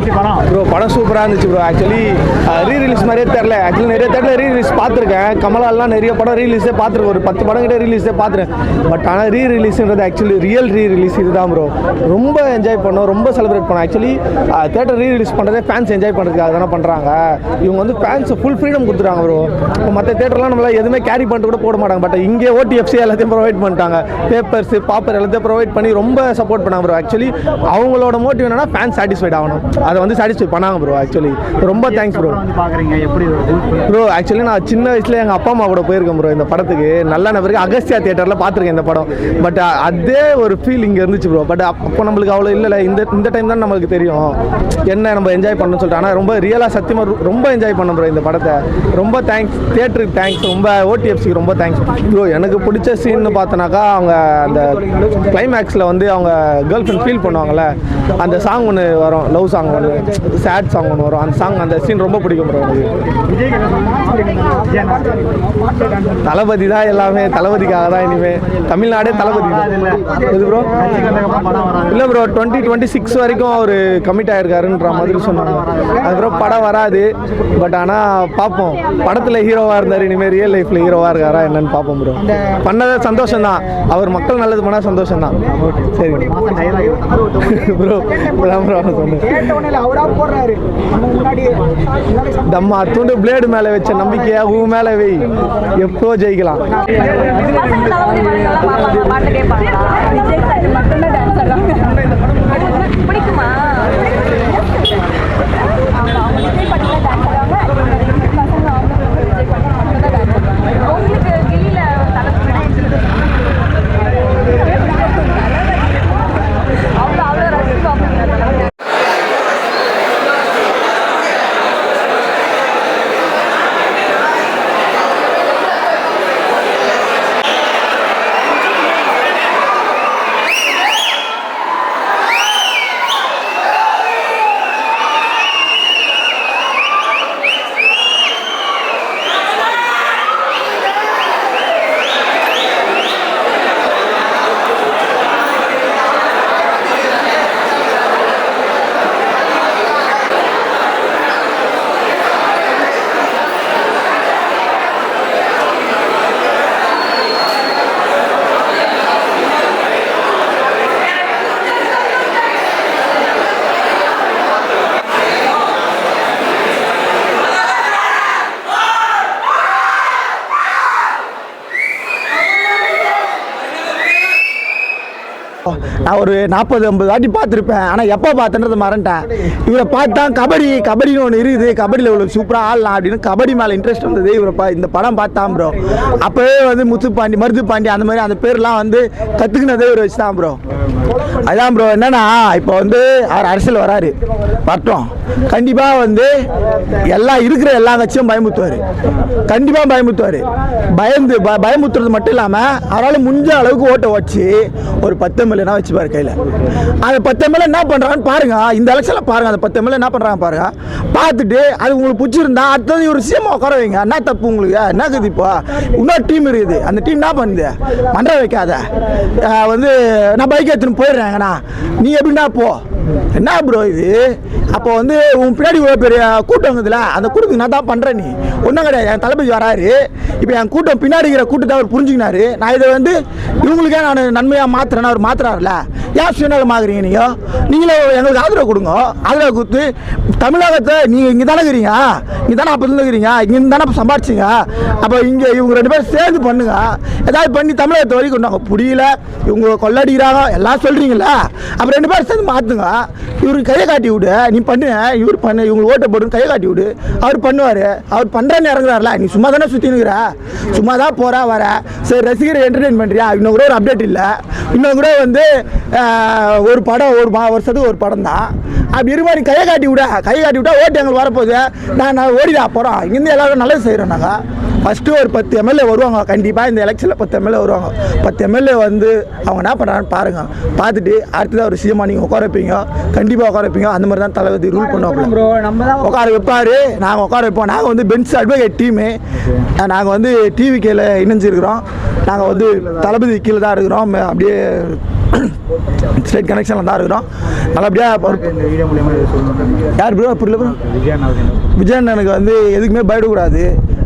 Bro படம் சூப்பராக இருந்துச்சு ப்ரோ. ஆக்சுவலி ரீ ரிலீஸ் மாதிரியே தெரில. ஆக்சுவலி நிறைய தேட்டரில் ரீ ரிலீஸ் பார்த்துருக்கேன். கமலாலாம் நிறைய படம் ரீ ரிலீஸே பார்த்துருக்கேன். ஒரு 10 படம் கிட்ட ரீலீஸே பார்த்துருக்கேன். பட் ஆனால் ரீ ரிலீஸ்ன்றது ஆக்சுவலி ரியல் ரீ ரிலீஸ் இதுதான் ப்ரோ. ரொம்ப என்ஜாய் பண்ணோம், ரொம்ப செலிப்ரேட் பண்ணோம். ஆக்சுவலி தேட்டர் ரீ ரிலீஸ் பண்ணுறதே ஃபேன்ஸ் என்ஜாய் பண்ணுறதுக்கு அதெல்லாம் பண்ணுறாங்க. இவங்க வந்து ஃபேன்ஸ் ஃபுல் ஃப்ரீடம் கொடுத்துறாங்க ப்ரோ. இப்போ மற்ற தேட்டர்லாம் நம்மளால் எதுவுமே கேரி பண்ணிட்டு கூட போட மாட்டாங்க. பட் இங்கே OTFC எல்லாத்தையும் ப்ரொவைட் பண்ணிட்டாங்க. பேப்பர்ஸ் பாப்பர் எல்லாத்தையும் ப்ரொவைட் பண்ணி ரொம்ப சப்போர்ட் பண்ணாங்க ப்ரோ. ஆக்சுவலி அவங்களோட மோட்டிவ் என்னன்னா ஃபேன்ஸ் சாட்டிஸ்ஃபைட் ஆகணும். அதை வந்து சாட்டிஸ்ஃபை பண்ணாங்க ப்ரோ. ஆக்சுவலி ரொம்ப தேங்க்ஸ் ப்ரோ. ப்ரோ ஆக்சுவலி நான் சின்ன வயசுல எங்கள் அப்பா அம்மா கூட போயிருக்கேன் ப்ரோ இந்த படத்துக்கு. நல்ல நபருக்கு அகஸ்தியா தியேட்டரில் பார்த்துருக்கேன் இந்த படம். பட் அதே ஒரு ஃபீல் இங்கே இருந்துச்சு ப்ரோ. பட் அப்போ நம்மளுக்கு அவ்வளோ இல்லை. இந்த டைம் தான் நம்மளுக்கு தெரியும் என்ன நம்ம என்ஜாய் பண்ணணும்னு சொல்லிட்டு. ஆனால் ரொம்ப ரியலாக சத்தியமாக ரொம்ப என்ஜாய் பண்ண ப்ரோ இந்த படத்தை. ரொம்ப தேங்க்ஸ் தியேட்டருக்கு, தேங்க்ஸ் ரொம்ப OTFCக்கு ரொம்ப தேங்க்ஸ் ப்ரோ. எனக்கு பிடிச்ச சீன்னு பார்த்தோன்னாக்கா அவங்க அந்த கிளைமேக்ஸில் வந்து அவங்க கேர்ள் ஃப்ரெண்ட் ஃபீல் பண்ணுவாங்கள்ல, அந்த சாங் ஒன்று வரும், லவ் சாங் ஒன்று, சேட் சாங் ஒன்று வரும். அந்த சாங் அந்த சீன் ரொம்ப பிடிக்கும் ப்ரோ எனக்கு. தளபதி தான் எல்லாமே, தளபதிக்காக தான் இனிமேல் தமிழ்நாடே தளபதி இது ப்ரோ. இல்லை ப்ரோ 2026 வரைக்கும் அவர் கமிட் ஆகிருக்காருன்ற மாதிரி சொன்னாங்க. அதுக்கப்புறம் படம் வராது. பட் ஆனால் பார்ப்போம். படத்தில் ஹீரோவாக இருந்தார், இனிமேல் ரியல் லைஃப்பில் ஹீரோவாக இருக்காரா என்னன்னு பார்ப்போம் ப்ரோ. பண்ணதே சந்தோஷம் தான். அவர் மக்கள் நல்லது பண்ணால் சந்தோஷம் தான். சரி ப்ரோ தம்மா தூண்டு பிளேடு மேலே வச்ச நம்பிக்கையா உன் மேலே வை, எப்போ ஜெயிக்கலாம். நான் ஒரு 40-50 வாட்டி பார்த்துருப்பேன். ஆனால் எப்போ பார்த்தேன்றது மறந்துட்டேன். இவரை பார்த்தா கபடின்னு ஒன்று இருக்குது, கபடியில் இவ்வளோ சூப்பராக ஆடலாம் அப்படின்னு கபடி மேலே இன்ட்ரெஸ்ட் வந்தது. இவரை இந்த படம் பார்த்தான் ப்ரோ. அப்போவே வந்து முத்துப்பாண்டி, மருதுப்பாண்டி அந்த மாதிரி அந்த பேர்லாம் வந்து கற்றுக்கினதே இவரை வச்சு தான் ப்ரோ. அதுதான் ப்ரோ. என்னன்னா இப்போ வந்து அவர் அரசியல் வராரு, வரட்டும். கண்டிப்பாக வந்து எல்லா கட்சியும் பயமுத்துவார், கண்டிப்பாக பயமுத்துவார். பயமுத்துறது மட்டும் இல்லாமல் அவரால் முடிஞ்ச அளவுக்கு ஓட்டை வச்சு ஒரு 10 MLA வச்சுப்பாரு கையில். அந்த 10 MLA என்ன பண்ணுறாங்கன்னு பாருங்க. இந்த எலெக்ஷனில் பாருங்க, அந்த 10 MLA என்ன பண்ணுறாங்க பாருங்க. பார்த்துட்டு அது உங்களுக்கு பிடிச்சிருந்தா அடுத்தது ஒரு CM உட்கார வைங்க. என்ன தப்பு உங்களுக்கு? என்ன இருக்குது? இப்போ இன்னொரு டீம் இருக்குது, அந்த டீம் என்ன பண்ணுது? மன்ற வைக்காத வந்து நான் பைக் எடுத்துன்னு போயிடுறேங்கண்ணா, நீ எப்படின்னா போ. என்ன ப்ரோ இது? அப்போ வந்து உன் பின்னாடி இவ்வளோ பெரிய கூட்டம் இருக்குதுல்ல, அந்த கூட்டத்துக்கு நான் தான் பண்ணுறேன். நீ ஒன்றும் கிடையாது. என் தளபதி வராரு, இப்போ என் கூட்டம் பின்னாடி இருக்கிற கூட்டத்தை அவர் புரிஞ்சுக்கினாரு. நான் இதை வந்து இவங்களுக்கே நான் நன்மையாக மாற்றுறேன்னா அவர் மாற்றுறாருல. ஏன் சுயநலமாகறீங்க நீங்களே எங்களுக்கு ஆதரவு கொடுங்க. ஆதரவு கொடுத்து தமிழகத்தை நீங்கள் இங்கே தானே இருக்கிறீங்க, இங்கே தானே அப்போ இருக்கிறீங்க, இங்கே தானே சம்பாதிச்சிங்க. அப்போ இங்கே இவங்க 2 பேரும் சேர்ந்து பண்ணுங்க, ஏதாவது பண்ணி தமிழகத்தை வரைக்கும் கொண்டாங்க. புரியல, இவங்க கொள்ளடிக்கிறாங்க எல்லாம் சொல்கிறீங்களா, அப்போ 2 பேரும் சேர்ந்து மாற்றுங்க. இவருக்கு கையை காட்டி விடு, நீ பண்ணு, இவர் பண்ணு, இவங்களுக்கு ஓட்ட போடுன்னு கையை காட்டி விடு. அவர் பண்ணுவார். அவர் பண்ணுறேன்னு இறங்குறாருல. நீ சும்மா தானே சுற்றினுக்கிற, சும்மா தான் போகிறா வர. சரி ரசிகரை என்டர்டெயின் பண்ணுறியா? இன்னும் கூட ஒரு அப்டேட் இல்லை. இன்னும் கூட வந்து ஒரு படம், ஒரு வருஷத்துக்கு ஒரு படம் தான். அப்படி இருக்க மாதிரி கையை காட்டி விட்டா ஓட்டு எங்களுக்கு வரப்போகுது. நான் ஓடிடா போகிறோம். இங்கேருந்து எல்லோரும் நல்லது செய்கிறோம். நாங்கள் ஃபஸ்ட்டு ஒரு 10 MLA வருவாங்க. கண்டிப்பாக இந்த எலெக்ஷனில் 10 MLA வருவாங்க. 10 MLA வந்து அவங்க என்ன பண்ணுறாங்கன்னு பாருங்கள். பார்த்துட்டு அடுத்ததாக ஒரு CM நீங்கள் உட்கார வைப்பீங்க, கண்டிப்பாக உட்கார வைப்பீங்க. அந்த மாதிரி தான் தளபதி ரூல் பண்ணுவோம். உட்கார வைப்பார், நாங்கள் உட்கார வைப்போம். நாங்கள் வந்து பென்ஸ் அட்வொகேட் டீமு, நாங்கள் வந்து TVKல இணைஞ்சிருக்கிறோம். நாங்கள் வந்து தளபதி கீழே தான் இருக்கிறோம். அப்படியே ஸ்ட்ரெயிட் கனெக்ஷனில் தான் இருக்கிறோம். நல்லபடியாக யார் ப்ரோ புரியல ப்ரோ? விஜய் அண்ணனுக்கு வந்து எதுக்குமே பயப்படக்கூடாது.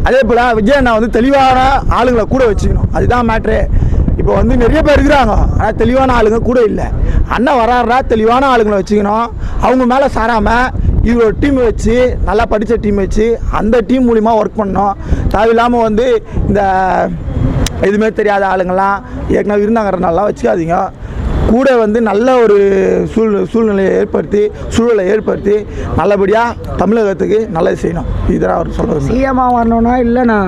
அதே போல் விஜய் அண்ணா வந்து தெளிவான ஆளுங்களை கூட வச்சுக்கணும். அதுதான் மேட்ரு. இப்போ வந்து நிறைய பேர் இருக்கிறாங்க, ஆனால் தெளிவான ஆளுங்க கூட இல்லை. அண்ணன் வராருனா தெளிவான ஆளுங்களை வச்சுக்கணும். அவங்க மேலே சாராமல் இது ஒரு டீம் வச்சு, நல்லா படித்த டீம் வச்சு அந்த டீம் மூலிமா ஒர்க் பண்ணோம். தேவையில்லாமல் வந்து இந்த எதுவுமே தெரியாத ஆளுங்கள்லாம் ஏற்கனவே இருந்தாங்கிறனாலாம் வச்சுக்காதீங்க. கூட வந்து நல்ல ஒரு சூழ்நிலையை ஏற்படுத்தி நல்லபடியாக தமிழகத்துக்கு நல்லது செய்யணும். இதுதான் அவர் சொல்கிறது. சிஎம்மாக வரணும்னா இல்லைண்ணா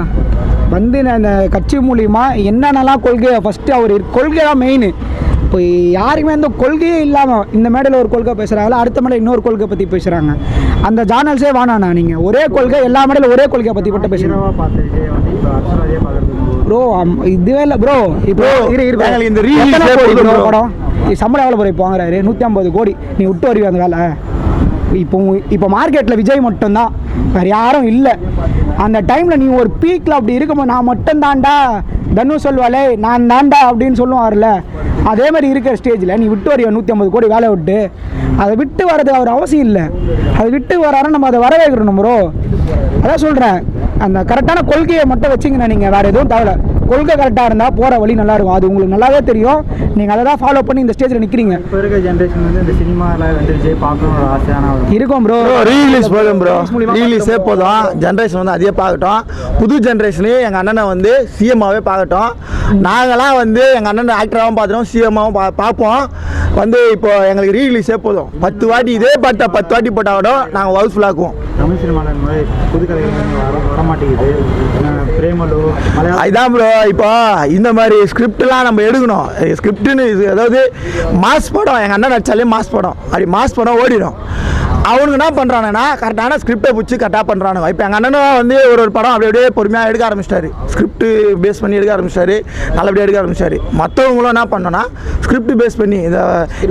வந்து நான் இந்த கட்சி மூலிமா என்னென்னலாம் கொள்கை ஃபஸ்ட்டு அவர் கொள்கை தான் மெயின். இப்போ யாருக்குமே அந்த கொள்கையே இல்லாமல் இந்த மேடையில் ஒரு கொள்கை பேசுகிறாங்களா, அடுத்த மேடையில் இன்னொரு கொள்கை பற்றி பேசுகிறாங்க. அந்த ஜானல்ஸே வேணாண்ணா. நீங்கள் ஒரே கொள்கை எல்லா மேடையில் ஒரே கொள்கையை பற்றி மட்டும் பேசுகிறோம் ப்ரோ. இதுவே இல்லை ப்ரோ. இப்போ இந்த படம் சம்பளம் எவ்வளோ ப்ரோ இப்போ வாங்குறாரு? 150 கோடி. நீ விட்டு வருவீ அந்த வேலை? இப்போ மார்க்கெட்டில் விஜய் மட்டும்தான், வேறு யாரும் இல்லை. அந்த டைமில் நீ ஒரு பீக்கில் அப்படி இருக்கும்போது நான் மட்டும் தாண்டா, தனு சொல்வாளே நான் தாண்டா அப்படின்னு சொல்லுவார்ல, அதே மாதிரி இருக்கிற ஸ்டேஜில் நீ விட்டு வரைய 150 கோடி வேலை விட்டு, அதை விட்டு வர்றது அவர் அவசியம் இல்லை. அதை விட்டு வராருன்னு நம்ம அதை வர வைக்கணும் ப்ரோ. அதான் சொல்கிறேன், அந்த கரெக்டான கொள்கையை மட்டும் வச்சிங்கன்னா நீங்கள் வேறு எதுவும் தேவை. கொள்கை கரெக்டாக இருந்தால் போகிற வழி நல்லாயிருக்கும். அது உங்களுக்கு நல்லாவே தெரியும். நீங்கள் அதை தான் ஃபாலோ பண்ணி இந்த ஸ்டேஜில் நிற்கிறீங்க. இப்போ இருக்க ஜென்ரேஷன் வந்து இந்த சினிமாவில் வந்து விஜய் பார்க்கணும்னு ஒரு ஆசையான இருக்கும் ப்ரோ. ரீலீஸ் போதும் ப்ரோ, ரீலீஸே போதும். ஜென்ரேஷன் வந்து அதே பார்க்கட்டும். புது ஜென்ரேஷனு எங்கள் அண்ணனை வந்து சிஎம்மாகவே பார்க்கட்டும். நாங்களாம் வந்து எங்கள் அண்ணன் ஆக்டராகவும் பார்த்துட்டோம், சிஎம்மாவும் பார்ப்போம். வந்து இப்போ எங்களுக்கு ரீலீஸே போதும். 10 வாட்டி இதே பாட்டை 10 வாட்டி போட்டால் கூட நாங்கள் ஹவுஸ்ஃபுல்லாக்குவோம். தமிழ் சினிமாவில் புது கலைகள் வர மாட்டேங்குது. பிரேமலு அதுதான் ப்ரோ. இப்போ இந்த மாதிரி ஸ்கிரிப்ட்லாம் நம்ம எடுக்கணும். ஸ்கிரிப்டுன்னு அதாவது மாஸ் படம், எங்கள் அண்ணன் நடிச்சாலே மாஸ் படம், அப்படி மாஸ் படம் ஓடிடும். அவனுக்கு என்ன பண்ணுறானுங்கன்னா கரெக்டான ஸ்கிரிப்டை பிடிச்சி கரெக்டாக பண்ணுறானுங்க. இப்போ எங்கள் அண்ணனும் வந்து ஒரு படம் அப்படியே பொறுமையாக எடுக்க ஆரம்பிச்சிட்டாரு. ஸ்கிரிப்ட் பேஸ் பண்ணி எடுக்க ஆரம்பிச்சிட்டாரு, நல்லபடியாக எடுக்க ஆரம்பிச்சிட்டாரு. மற்றவங்களும் என்ன பண்ணோன்னா ஸ்கிரிப்ட் பேஸ் பண்ணி இதை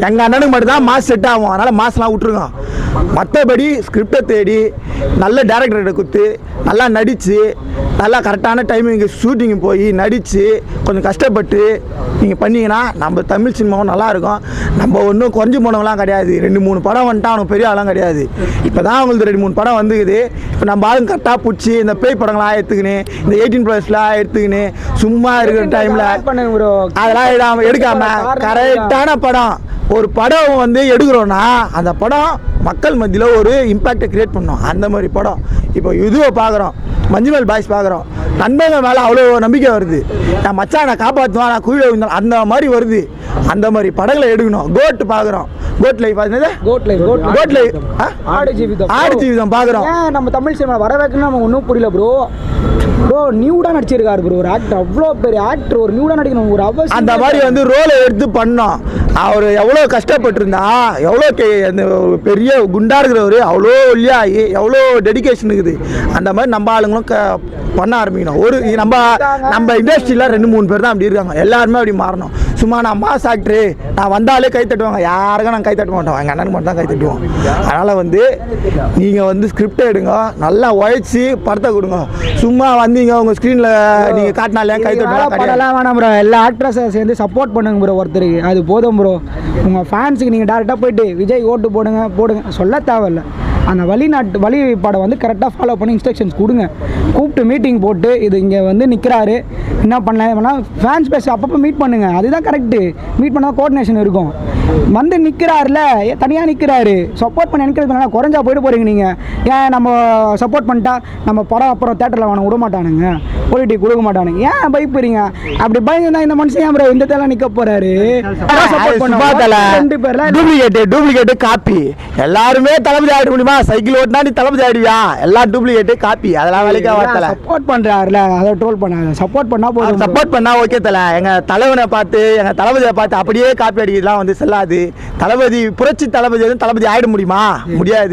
எங்கள் அண்ணனுக்கு மட்டும்தான் மாஸ் செட் ஆகும், அதனால் மாஸ்லாம் விட்ருங்க. மற்றபடி ஸ்கிரிப்டை தேடி நல்ல டேரக்டர்கிட்ட கொடுத்து நல்லா நடித்து நல்லா கரெக்டான டைமிங்கு ஷூட்டிங்கு போய் நடித்து கொஞ்சம் கஷ்டப்பட்டு நீங்கள் பண்ணிங்கன்னா நம்ம தமிழ் சினிமாவும் நல்லாயிருக்கும். நம்ம ஒன்றும் குறைஞ்சி போனவங்களாம் கிடையாது. 2-3 படம் வந்துட்டா அவனுக்கு பெரிய ஆளாம் கிடையாது. இப்போ தான் அவங்களுக்கு 2-3 படம் வந்துக்குது. இப்போ நம்ம ஆளுங்க கரெக்டாக பிடிச்சி இந்த பேய் படங்களாக எடுத்துக்கினேன், இந்த 18+லாம் எடுத்துக்கினேன், சும்மா இருக்கிற டைமில் அதெல்லாம் எடுக்காமல் கரெக்டான படம் ஒரு படம் வந்து எடுக்கிறோன்னா அந்த படம் மக்கள் மத்தியில் ஒரு இம்பேக்டை க்ரியேட் பண்ணோம். அந்த மாதிரி படம் இப்போ இதுவை பார்க்குறோம், மஞ்சுமல் பாய்ஸ் பார்க்குறோம். நண்பர்கள் மேலே அவ்வளோ நம்பிக்கை வருது. நான் மச்சான் நான் காப்பாற்றுவான், நான் குழியில் விழுந்தேன், அந்த மாதிரி வருது. அந்த மாதிரி படங்களை எடுக்கணும். கோட் பார்க்குறோம், கோட் லைஃப் ஆடு ஜீவிதம் பார்க்குறோம். நம்ம தமிழ் சினிமா வர வைக்கணும். நம்ம ஒன்றும் புரியல ப்ரோ. நியூடாக நடிச்சிருக்காரு ப்ரோ. ஒரு ஆக்டர், அவ்வளோ பெரிய ஆக்டர், ஒரு நியூடாக நடிக்கணும் ஒரு அவசியம். அந்த மாதிரி வந்து ரோலை எடுத்து பண்ணோம். அவர் எவ்வளோ கஷ்டப்பட்டிருந்தா, எவ்வளோ அந்த பெரிய குண்டா இருக்கிறவர் அவ்வளோ ஒல்லியாகி எவ்வளோ டெடிக்கேஷன் இருக்குது. அந்த மாதிரி நம்ம ஆளுங்களும் பண்ண ஆரம்பிக்கணும். ஒரு நம்ம இண்டஸ்ட்ரியில் 2-3 பேர் தான் அப்படி இருக்காங்க. எல்லாருமே அப்படி மாறணும். சும்மா நான் மாஸ் ஆக்டரு, நான் வந்தாலே கை தட்டுவாங்க, யாருக்கும் நாங்கள் கை தட்ட மாட்டோம், எங்கள் அண்ணனுக்கு மட்டும் தான் கை தட்டுவோம். அதனால் வந்து நீங்கள் வந்து ஸ்கிரிப்டை எடுங்க, நல்லா உழைச்சி படத்தை கொடுங்க. சும்மா வந்தீங்க உங்கள் ஸ்க்ரீனில் நீங்கள் காட்டினாலே கை தட்டுவாங்க வேணாம் ப்ரோ. எல்லா ஆக்ட்ரஸை சேர்ந்து சப்போர்ட் பண்ணுங்க ப்ரோ. ஒருத்தருக்கு அது போதும் ப்ரோ. உங்கள் ஃபேன்ஸுக்கு நீங்கள் டேரெக்டாக போயிட்டு விஜய் ஓட்டு போடுங்க சொல்ல தேவையில்லை. அந்த வழி படம் வந்து கரெக்டாக ஃபாலோ பண்ணி இன்ஸ்ட்ரக்ஷன்ஸ் கொடுங்க. கூப்பிட்டு மீட்டிங் போட்டு இது இங்கே வந்து நிற்கிறாரு, என்ன பண்ணலாம் ஃபேன்ஸ் பேச அப்பப்போ மீட் பண்ணுங்கள். அதுதான் கரெக்டு. மீட் பண்ணால் கோஆர்டினேஷன் இருக்கும். வந்து நிற்கிறாருல, தனியாக நிற்கிறாரு, சப்போர்ட் பண்ணி என்கரேஜ் பண்ணா குறைஞ்சா போயிட்டு போகிறீங்க நீங்கள். ஏன் நம்ம சப்போர்ட் பண்ணிட்டா நம்ம படம் அப்புறம் தேட்டரில் வாங்க விட மாட்டானுங்க, ஓடிடி கொடுக்க மாட்டானுங்க, ஏன் பயப்படுறீங்க? அப்படி பயந்துதான் இந்த மனுஷன் ஏன் ப்ரோ இந்த தேலாம் நிற்க போகிறாரு? Duplicate copy. எல்லாருமே தளபதி ஆயிட முடியுமா? சைக்கிள் ஓட்டினா நீ தளபதி ஆயிடுவியா? எல்லாம் டூப்ளிகேட் காப்பி. அதெல்லாம் வேலைக்கா வரல. சப்போர்ட் பண்ணுறாருல, அதை ட்ரோல் பண்ணாங்க. சப்போர்ட் பண்ணால் போதும். சப்போர்ட் பண்ணா ஓகே தல. எங்கள் தலைவனை பார்த்து எங்கள் தளபதியை பார்த்து அப்படியே காப்பி அடிக்கலாம் வந்து செல்லாது. தளபதி புரட்சி தளபதி ஆயிட முடியுமா? முடியாது.